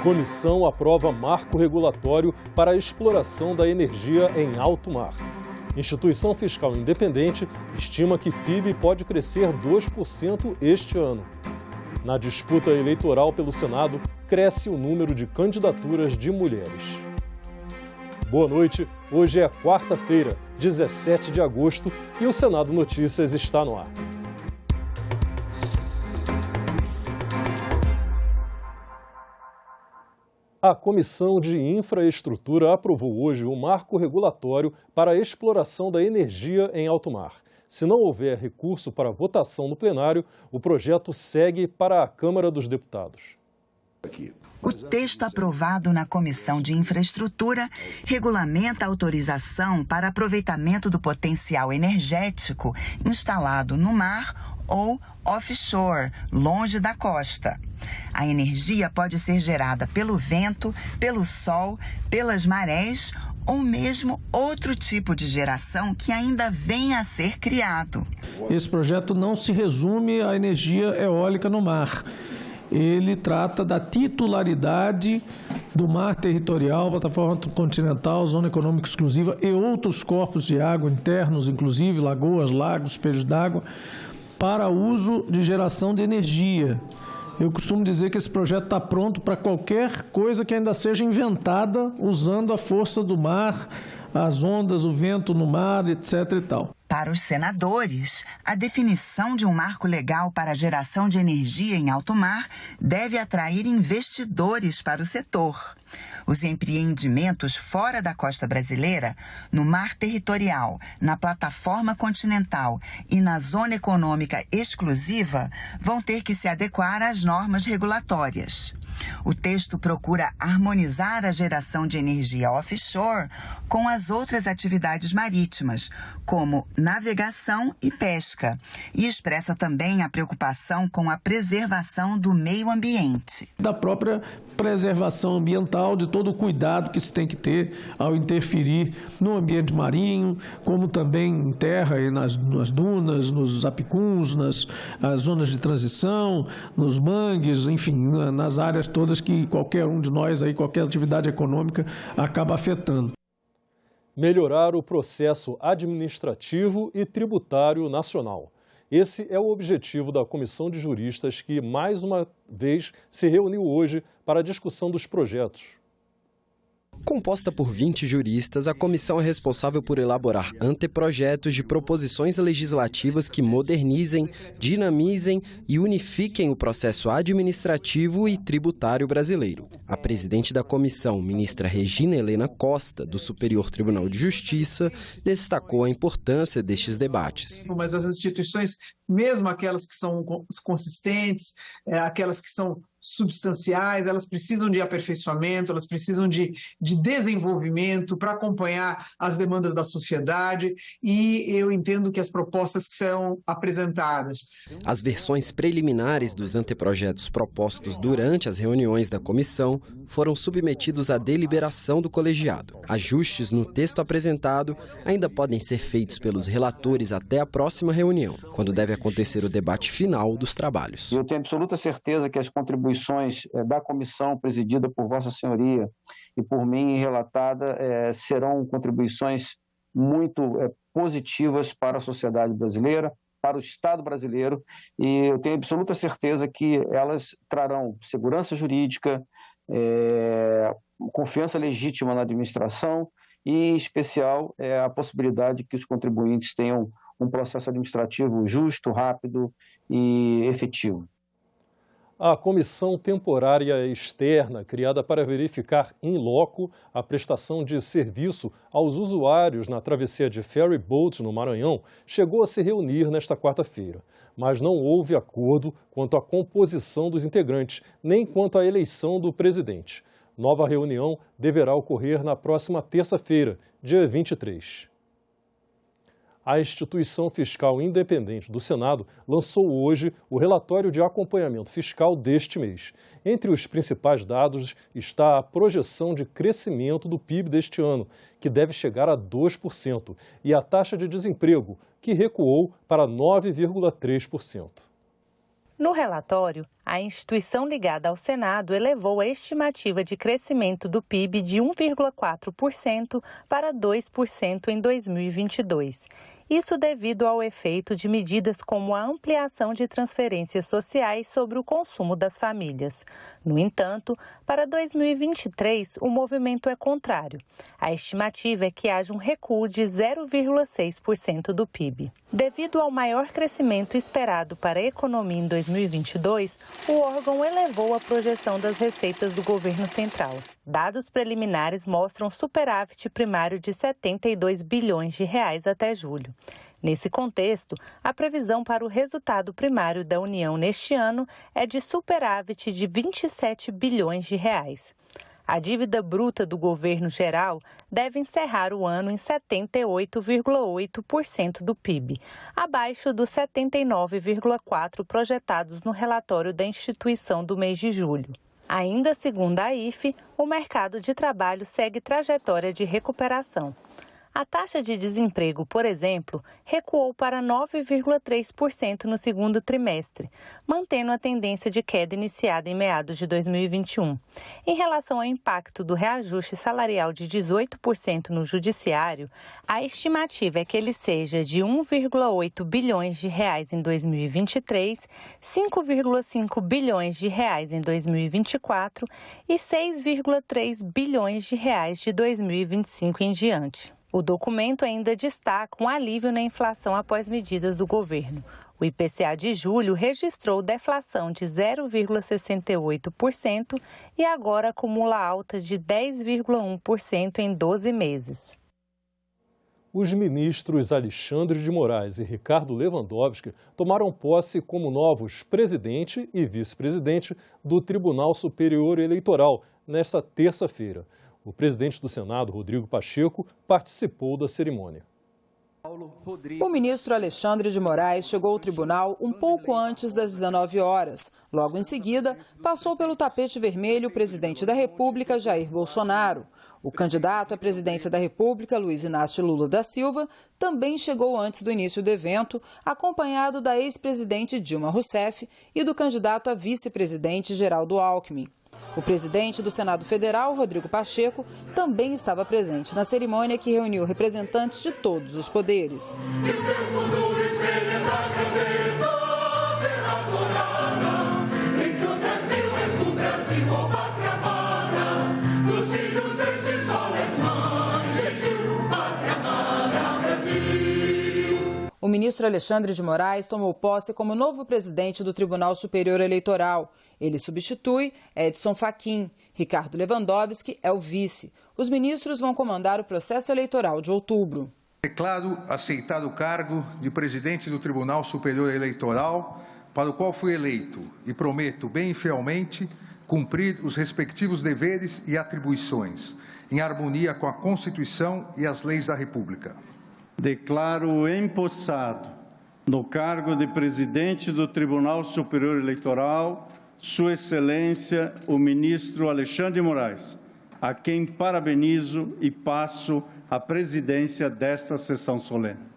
Comissão aprova marco regulatório para a exploração da energia em alto mar. Instituição fiscal independente estima que PIB pode crescer 2% este ano. Na disputa eleitoral pelo Senado, cresce o número de candidaturas de mulheres. Boa noite, hoje é quarta-feira, 17 de agosto, e o Senado Notícias está no ar. A Comissão de Infraestrutura aprovou hoje o marco regulatório para a exploração da energia em alto mar. Se não houver recurso para votação no plenário, o projeto segue para a Câmara dos Deputados. O texto aprovado na Comissão de Infraestrutura regulamenta a autorização para aproveitamento do potencial energético instalado no mar ou offshore, longe da costa. A energia pode ser gerada pelo vento, pelo sol, pelas marés ou mesmo outro tipo de geração que ainda venha a ser criado. Esse projeto não se resume à energia eólica no mar. Ele trata da titularidade do mar territorial, plataforma continental, zona econômica exclusiva e outros corpos de água internos, inclusive lagoas, lagos, espelhos d'água, para uso de geração de energia. Eu costumo dizer que esse projeto está pronto para qualquer coisa que ainda seja inventada usando a força do mar, as ondas, o vento no mar, etc. e tal. Para os senadores, a definição de um marco legal para a geração de energia em alto mar deve atrair investidores para o setor. Os empreendimentos fora da costa brasileira, no mar territorial, na plataforma continental e na zona econômica exclusiva, vão ter que se adequar às normas regulatórias. O texto procura harmonizar a geração de energia offshore com as outras atividades marítimas, como navegação e pesca, e expressa também a preocupação com a preservação do meio ambiente. Da própria preservação ambiental, de todo o cuidado que se tem que ter ao interferir no ambiente marinho, como também em terra e nas dunas, nos apicuns, nas zonas de transição, nos mangues, enfim, nas áreas todas que qualquer um de nós, aí, qualquer atividade econômica, acaba afetando. Melhorar o processo administrativo e tributário nacional. Esse é o objetivo da Comissão de Juristas que, mais uma vez, se reuniu hoje para a discussão dos projetos. Composta por 20 juristas, a comissão é responsável por elaborar anteprojetos de proposições legislativas que modernizem, dinamizem e unifiquem o processo administrativo e tributário brasileiro. A presidente da comissão, ministra Regina Helena Costa, do Superior Tribunal de Justiça, destacou a importância destes debates. Mas as instituições, mesmo aquelas que são consistentes, aquelas que são substanciais, elas precisam de aperfeiçoamento, elas precisam de desenvolvimento para acompanhar as demandas da sociedade, e eu entendo que as propostas que serão apresentadas. As versões preliminares dos anteprojetos propostos durante as reuniões da comissão foram submetidos à deliberação do colegiado. Ajustes no texto apresentado ainda podem ser feitos pelos relatores até a próxima reunião, quando deve acontecer o debate final dos trabalhos. Eu tenho absoluta certeza que as contribuições da comissão presidida por Vossa Senhoria e por mim relatada serão contribuições muito positivas para a sociedade brasileira, para o Estado brasileiro, e eu tenho absoluta certeza que elas trarão segurança jurídica, confiança legítima na administração e, em especial, a possibilidade que os contribuintes tenham um processo administrativo justo, rápido e efetivo. A Comissão Temporária Externa, criada para verificar in loco a prestação de serviço aos usuários na travessia de ferry boat no Maranhão, chegou a se reunir nesta quarta-feira. Mas não houve acordo quanto à composição dos integrantes, nem quanto à eleição do presidente. Nova reunião deverá ocorrer na próxima terça-feira, dia 23. A Instituição Fiscal Independente do Senado lançou hoje o relatório de acompanhamento fiscal deste mês. Entre os principais dados está a projeção de crescimento do PIB deste ano, que deve chegar a 2%, e a taxa de desemprego, que recuou para 9,3%. No relatório, a instituição ligada ao Senado elevou a estimativa de crescimento do PIB de 1,4% para 2% em 2022. Isso devido ao efeito de medidas como a ampliação de transferências sociais sobre o consumo das famílias. No entanto, para 2023, o movimento é contrário. A estimativa é que haja um recuo de 0,6% do PIB. Devido ao maior crescimento esperado para a economia em 2022, o órgão elevou a projeção das receitas do governo central. Dados preliminares mostram superávit primário de 72 bilhões de reais até julho. Nesse contexto, a previsão para o resultado primário da União neste ano é de superávit de 27 bilhões de reais. A dívida bruta do governo geral deve encerrar o ano em 78,8% do PIB, abaixo dos 79,4% projetados no relatório da instituição do mês de julho. Ainda segundo a IFE, o mercado de trabalho segue trajetória de recuperação. A taxa de desemprego, por exemplo, recuou para 9,3% no segundo trimestre, mantendo a tendência de queda iniciada em meados de 2021. Em relação ao impacto do reajuste salarial de 18% no judiciário, a estimativa é que ele seja de 1,8 bilhões de reais em 2023, 5,5 bilhões de reais em 2024 e 6,3 bilhões de reais de 2025 em diante. O documento ainda destaca um alívio na inflação após medidas do governo. O IPCA de julho registrou deflação de 0,68% e agora acumula alta de 10,1% em 12 meses. Os ministros Alexandre de Moraes e Ricardo Lewandowski tomaram posse como novos presidente e vice-presidente do Tribunal Superior Eleitoral nesta terça-feira. O presidente do Senado, Rodrigo Pacheco, participou da cerimônia. O ministro Alexandre de Moraes chegou ao tribunal um pouco antes das 19 horas. Logo em seguida, passou pelo tapete vermelho o presidente da República, Jair Bolsonaro. O candidato à presidência da República, Luiz Inácio Lula da Silva, também chegou antes do início do evento, acompanhado da ex-presidente Dilma Rousseff e do candidato a vice-presidente Geraldo Alckmin. O presidente do Senado Federal, Rodrigo Pacheco, também estava presente na cerimônia que reuniu representantes de todos os poderes. O ministro Alexandre de Moraes tomou posse como novo presidente do Tribunal Superior Eleitoral. Ele substitui Edson Fachin. Ricardo Lewandowski é o vice. Os ministros vão comandar o processo eleitoral de outubro. Declaro aceitar o cargo de presidente do Tribunal Superior Eleitoral, para o qual fui eleito, e prometo bem e fielmente cumprir os respectivos deveres e atribuições, em harmonia com a Constituição e as leis da República. Declaro empossado no cargo de presidente do Tribunal Superior Eleitoral Sua Excelência, o ministro Alexandre de Moraes, a quem parabenizo e passo a presidência desta sessão solene.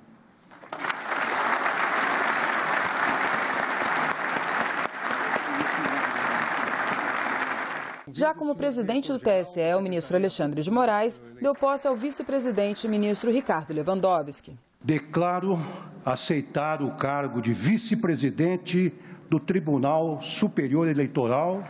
Já como presidente do TSE, o ministro Alexandre de Moraes deu posse ao vice-presidente ministro Ricardo Lewandowski. Declaro aceitar o cargo de vice-presidente do Tribunal Superior Eleitoral.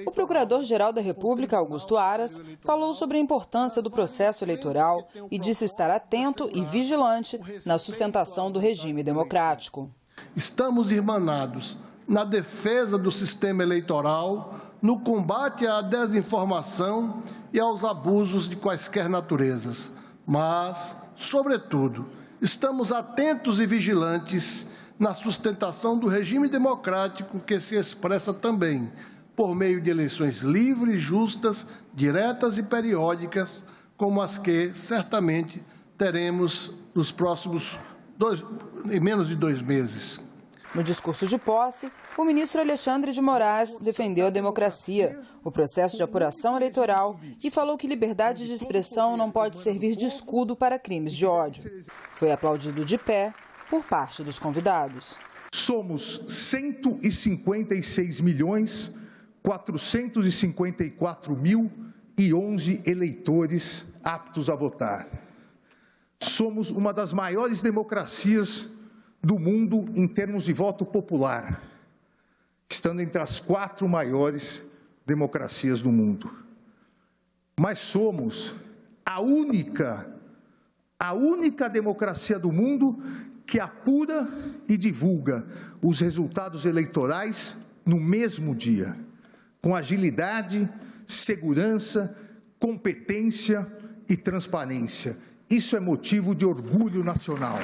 O procurador-geral da República, Augusto Aras, falou sobre a importância do processo eleitoral e disse estar atento e vigilante na sustentação do regime democrático. Estamos irmanados na defesa do sistema eleitoral, no combate à desinformação e aos abusos de quaisquer naturezas. Mas, sobretudo, estamos atentos e vigilantes na sustentação do regime democrático que se expressa também por meio de eleições livres, justas, diretas e periódicas, como as que certamente teremos nos próximos menos de 2 meses. No discurso de posse, o ministro Alexandre de Moraes defendeu a democracia, o processo de apuração eleitoral e falou que liberdade de expressão não pode servir de escudo para crimes de ódio. Foi aplaudido de pé por parte dos convidados. Somos 156.454.011 eleitores aptos a votar. Somos uma das maiores democracias do mundo em termos de voto popular, estando entre as 4 maiores democracias do mundo. Mas somos a única democracia do mundo que apura e divulga os resultados eleitorais no mesmo dia, com agilidade, segurança, competência e transparência. Isso é motivo de orgulho nacional.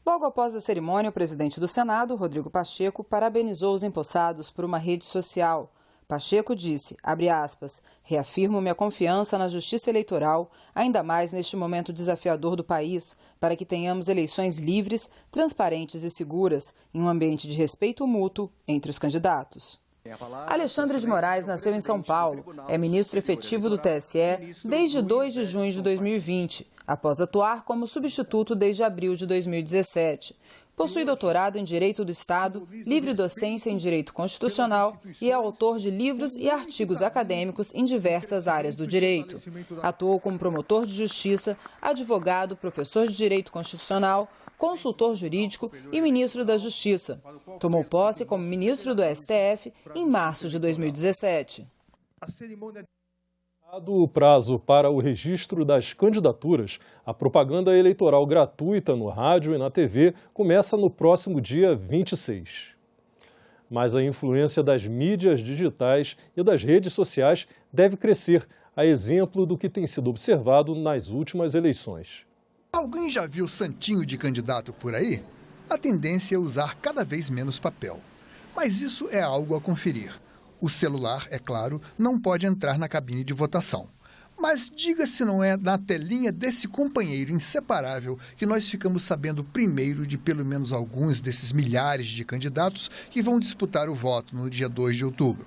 Logo após a cerimônia, o presidente do Senado, Rodrigo Pacheco, parabenizou os empossados por uma rede social. Pacheco disse, abre aspas, reafirmo minha confiança na justiça eleitoral, ainda mais neste momento desafiador do país, para que tenhamos eleições livres, transparentes e seguras, em um ambiente de respeito mútuo entre os candidatos. Alexandre de Moraes nasceu em São Paulo, é ministro efetivo do TSE desde 2 de junho de 2020, após atuar como substituto desde abril de 2017. Possui doutorado em Direito do Estado, livre docência em Direito Constitucional e é autor de livros e artigos acadêmicos em diversas áreas do direito. Atuou como promotor de justiça, advogado, professor de Direito Constitucional, consultor jurídico e ministro da Justiça. Tomou posse como ministro do STF em março de 2017. O prazo para o registro das candidaturas, a propaganda eleitoral gratuita no rádio e na TV começa no próximo dia 26. Mas a influência das mídias digitais e das redes sociais deve crescer, a exemplo do que tem sido observado nas últimas eleições. Alguém já viu santinho de candidato por aí? A tendência é usar cada vez menos papel. Mas isso é algo a conferir. O celular, é claro, não pode entrar na cabine de votação. Mas diga se não é na telinha desse companheiro inseparável que nós ficamos sabendo primeiro de pelo menos alguns desses milhares de candidatos que vão disputar o voto no dia 2 de outubro.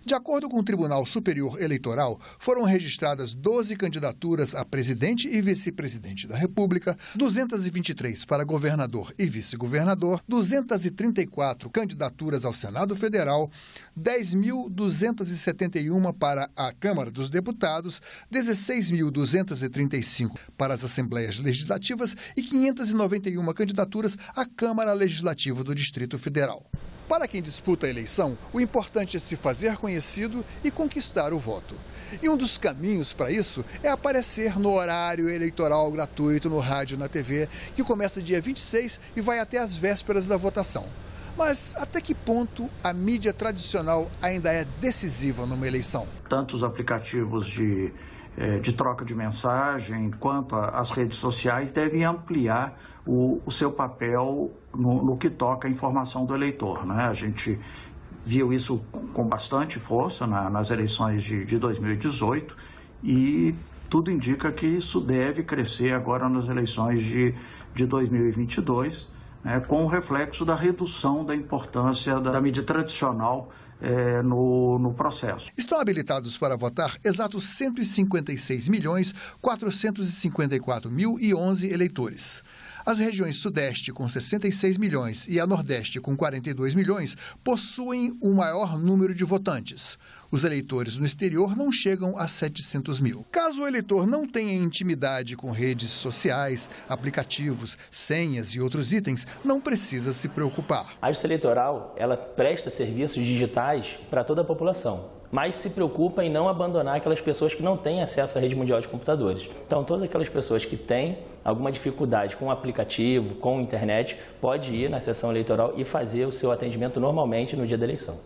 De acordo com o Tribunal Superior Eleitoral, foram registradas 12 candidaturas a presidente e vice-presidente da República, 223 para governador e vice-governador, 234 candidaturas ao Senado Federal, 10.271 para a Câmara dos Deputados, 16.235 para as Assembleias Legislativas e 591 candidaturas à Câmara Legislativa do Distrito Federal. Para quem disputa a eleição, o importante é se fazer conhecido e conquistar o voto. E um dos caminhos para isso é aparecer no horário eleitoral gratuito no rádio e na TV, que começa dia 26 e vai até as vésperas da votação. Mas até que ponto a mídia tradicional ainda é decisiva numa eleição? Tanto os aplicativos de troca de mensagem quanto as redes sociais devem ampliar o seu papel no que toca a informação do eleitor, né? A gente viu isso com bastante força nas eleições de 2018 e tudo indica que isso deve crescer agora nas eleições de 2022, né, com o reflexo da redução da importância da mídia tradicional no processo. Estão habilitados para votar exatos 156.454.011 eleitores. As regiões Sudeste, com 66 milhões, e a Nordeste, com 42 milhões, possuem o maior número de votantes. Os eleitores no exterior não chegam a 700 mil. Caso o eleitor não tenha intimidade com redes sociais, aplicativos, senhas e outros itens, não precisa se preocupar. A Justiça Eleitoral, ela presta serviços digitais para toda a população, mas se preocupa em não abandonar aquelas pessoas que não têm acesso à rede mundial de computadores. Então, todas aquelas pessoas que têm alguma dificuldade com o aplicativo, com a internet, pode ir na sessão eleitoral e fazer o seu atendimento normalmente no dia da eleição.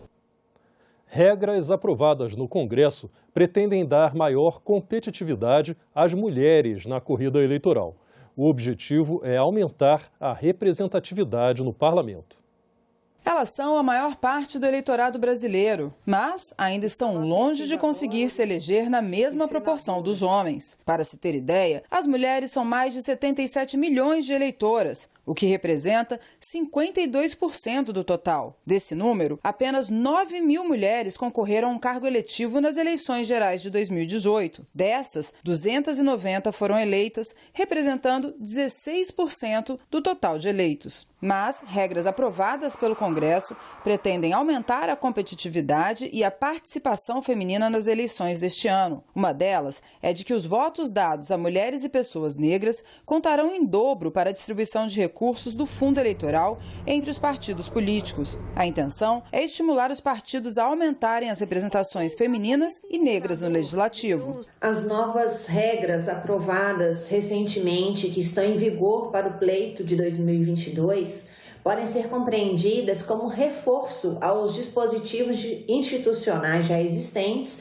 Regras aprovadas no Congresso pretendem dar maior competitividade às mulheres na corrida eleitoral. O objetivo é aumentar a representatividade no parlamento. Elas são a maior parte do eleitorado brasileiro, mas ainda estão longe de conseguir se eleger na mesma proporção dos homens. Para se ter ideia, as mulheres são mais de 77 milhões de eleitoras, o que representa 52% do total. Desse número, apenas 9 mil mulheres concorreram a um cargo eletivo nas eleições gerais de 2018. Destas, 290 foram eleitas, representando 16% do total de eleitos. Mas regras aprovadas pelo Congresso pretendem aumentar a competitividade e a participação feminina nas eleições deste ano. Uma delas é de que os votos dados a mulheres e pessoas negras contarão em dobro para a distribuição de recursos do fundo eleitoral entre os partidos políticos. A intenção é estimular os partidos a aumentarem as representações femininas e negras no legislativo. As novas regras aprovadas recentemente, que estão em vigor para o pleito de 2022, podem ser compreendidas como reforço aos dispositivos institucionais já existentes,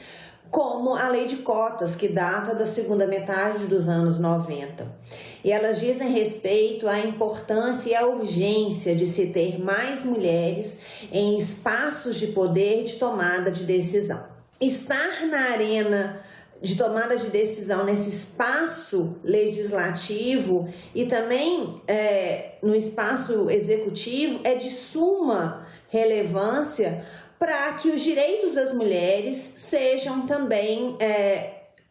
como a lei de cotas, que data da segunda metade dos anos 90. E elas dizem respeito à importância e à urgência de se ter mais mulheres em espaços de poder de tomada de decisão. Estar na arena de tomada de decisão nesse espaço legislativo e também no espaço executivo é de suma relevância para que os direitos das mulheres sejam também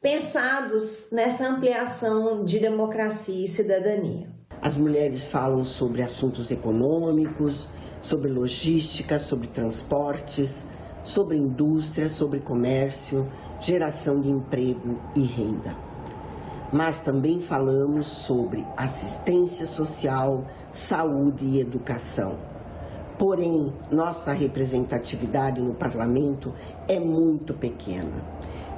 pensados nessa ampliação de democracia e cidadania. As mulheres falam sobre assuntos econômicos, sobre logística, sobre transportes, sobre indústria, sobre comércio, geração de emprego e renda. Mas também falamos sobre assistência social, saúde e educação. Porém, nossa representatividade no parlamento é muito pequena.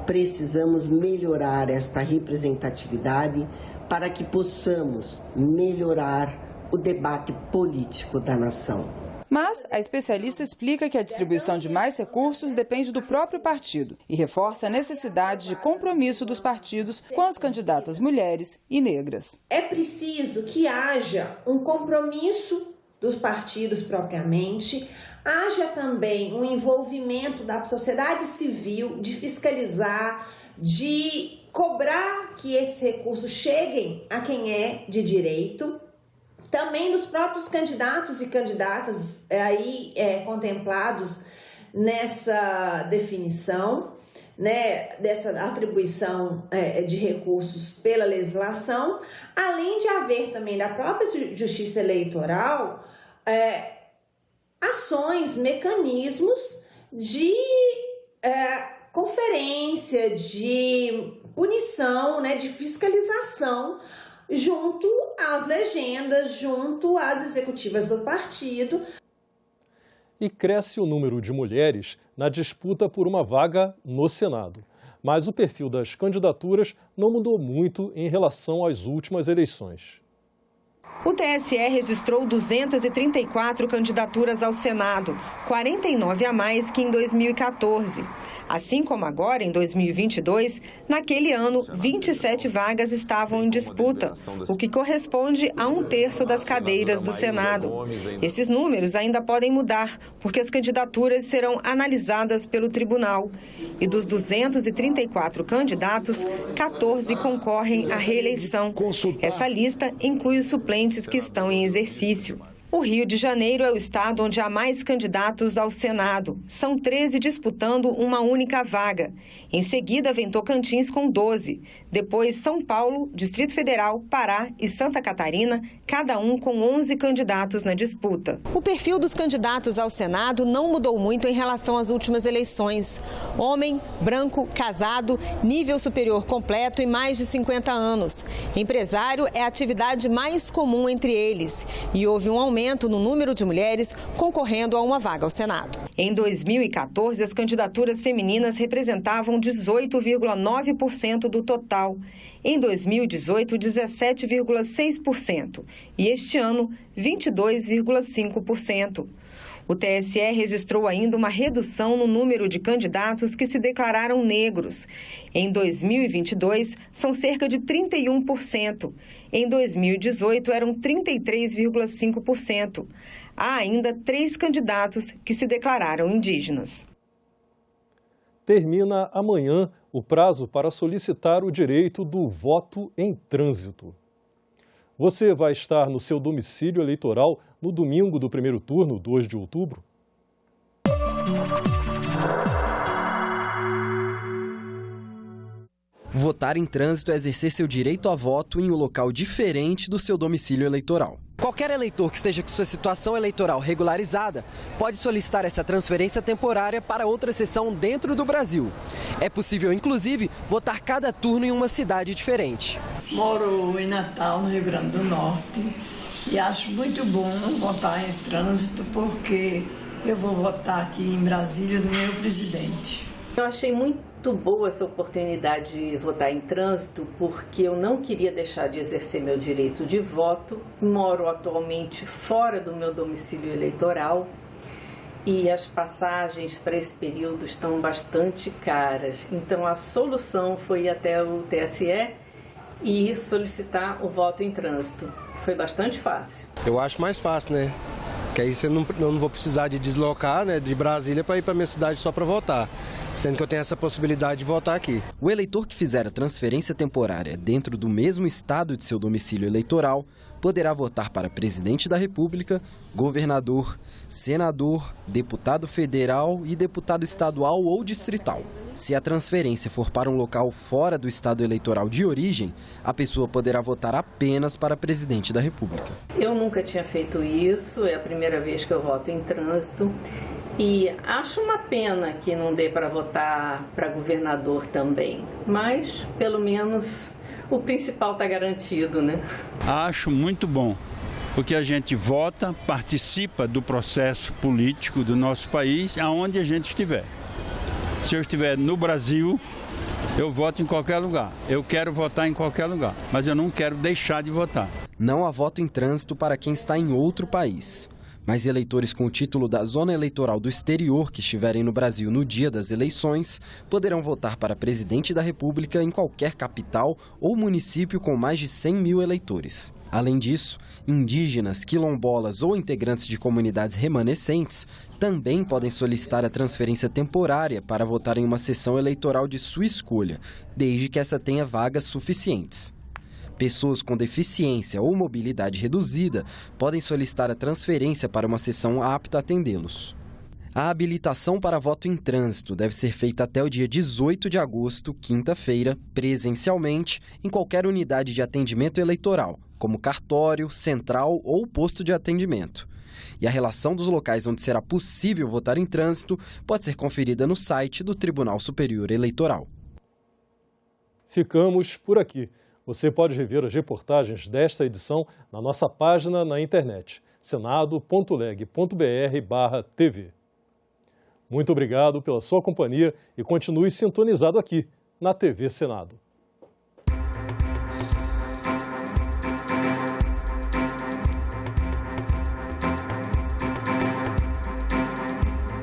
Precisamos melhorar esta representatividade para que possamos melhorar o debate político da nação. Mas a especialista explica que a distribuição de mais recursos depende do próprio partido e reforça a necessidade de compromisso dos partidos com as candidatas mulheres e negras. É preciso que haja um compromisso dos partidos propriamente, haja também um envolvimento da sociedade civil, de fiscalizar, de cobrar que esses recursos cheguem a quem é de direito, também dos próprios candidatos e candidatas aí contemplados nessa definição, né, dessa atribuição de recursos pela legislação, além de haver também da própria Justiça Eleitoral ações, mecanismos de conferência, de punição, né, de fiscalização junto às legendas, junto às executivas do partido. E cresce o número de mulheres na disputa por uma vaga no Senado. Mas o perfil das candidaturas não mudou muito em relação às últimas eleições. O TSE registrou 234 candidaturas ao Senado, 49 a mais que em 2014. Assim como agora, em 2022, naquele ano, 27 vagas estavam em disputa, o que corresponde a 1/3 das cadeiras do Senado. Esses números ainda podem mudar, porque as candidaturas serão analisadas pelo tribunal. E dos 234 candidatos, 14 concorrem à reeleição. Essa lista inclui os suplentes que estão em exercício. O Rio de Janeiro é o estado onde há mais candidatos ao Senado. São 13 disputando uma única vaga. Em seguida, vem Tocantins com 12. Depois, São Paulo, Distrito Federal, Pará e Santa Catarina, cada um com 11 candidatos na disputa. O perfil dos candidatos ao Senado não mudou muito em relação às últimas eleições. Homem, branco, casado, nível superior completo e mais de 50 anos. Empresário é a atividade mais comum entre eles. E houve um aumento no número de mulheres concorrendo a uma vaga ao Senado. Em 2014, as candidaturas femininas representavam 18,9% do total. Em 2018, 17,6%. E este ano, 22,5%. O TSE registrou ainda uma redução no número de candidatos que se declararam negros. Em 2022, são cerca de 31%. Em 2018, eram 33,5%. Há ainda 3 candidatos que se declararam indígenas. Termina amanhã o prazo para solicitar o direito do voto em trânsito. Você vai estar no seu domicílio eleitoral no domingo do primeiro turno, 2 de outubro? Votar em trânsito é exercer seu direito a voto em um local diferente do seu domicílio eleitoral. Qualquer eleitor que esteja com sua situação eleitoral regularizada pode solicitar essa transferência temporária para outra sessão dentro do Brasil. É possível, inclusive, votar cada turno em uma cidade diferente. Moro em Natal, no Rio Grande do Norte, e acho muito bom votar em trânsito porque eu vou votar aqui em Brasília do meu presidente. Eu achei muito boa essa oportunidade de votar em trânsito porque eu não queria deixar de exercer meu direito de voto. Moro atualmente fora do meu domicílio eleitoral e as passagens para esse período estão bastante caras. Então a solução foi ir até o TSE e solicitar o voto em trânsito. Foi bastante fácil. Eu acho mais fácil, né? Que aí eu não vou precisar de deslocar, né, de Brasília para ir para minha cidade só para votar, sendo que eu tenho essa possibilidade de votar aqui. O eleitor que fizer a transferência temporária dentro do mesmo estado de seu domicílio eleitoral poderá votar para presidente da República, governador, senador, deputado federal e deputado estadual ou distrital. Se a transferência for para um local fora do estado eleitoral de origem, a pessoa poderá votar apenas para presidente da República. Eu nunca tinha feito isso, é a primeira vez que eu voto em trânsito. E acho uma pena que não dê para votar para governador também, mas pelo menos o principal está garantido, né? Acho muito bom, porque a gente vota, participa do processo político do nosso país, aonde a gente estiver. Se eu estiver no Brasil, eu voto em qualquer lugar. Eu quero votar em qualquer lugar, mas eu não quero deixar de votar. Não há voto em trânsito para quem está em outro país. Mas eleitores com o título da zona eleitoral do exterior que estiverem no Brasil no dia das eleições poderão votar para presidente da República em qualquer capital ou município com mais de 100 mil eleitores. Além disso, indígenas, quilombolas ou integrantes de comunidades remanescentes também podem solicitar a transferência temporária para votar em uma sessão eleitoral de sua escolha, desde que essa tenha vagas suficientes. Pessoas com deficiência ou mobilidade reduzida podem solicitar a transferência para uma sessão apta a atendê-los. A habilitação para voto em trânsito deve ser feita até o dia 18 de agosto, quinta-feira, presencialmente, em qualquer unidade de atendimento eleitoral, como cartório, central ou posto de atendimento. E a relação dos locais onde será possível votar em trânsito pode ser conferida no site do Tribunal Superior Eleitoral. Ficamos por aqui. Você pode rever as reportagens desta edição na nossa página na internet, senado.leg.br/tv. Muito obrigado pela sua companhia e continue sintonizado aqui na TV Senado.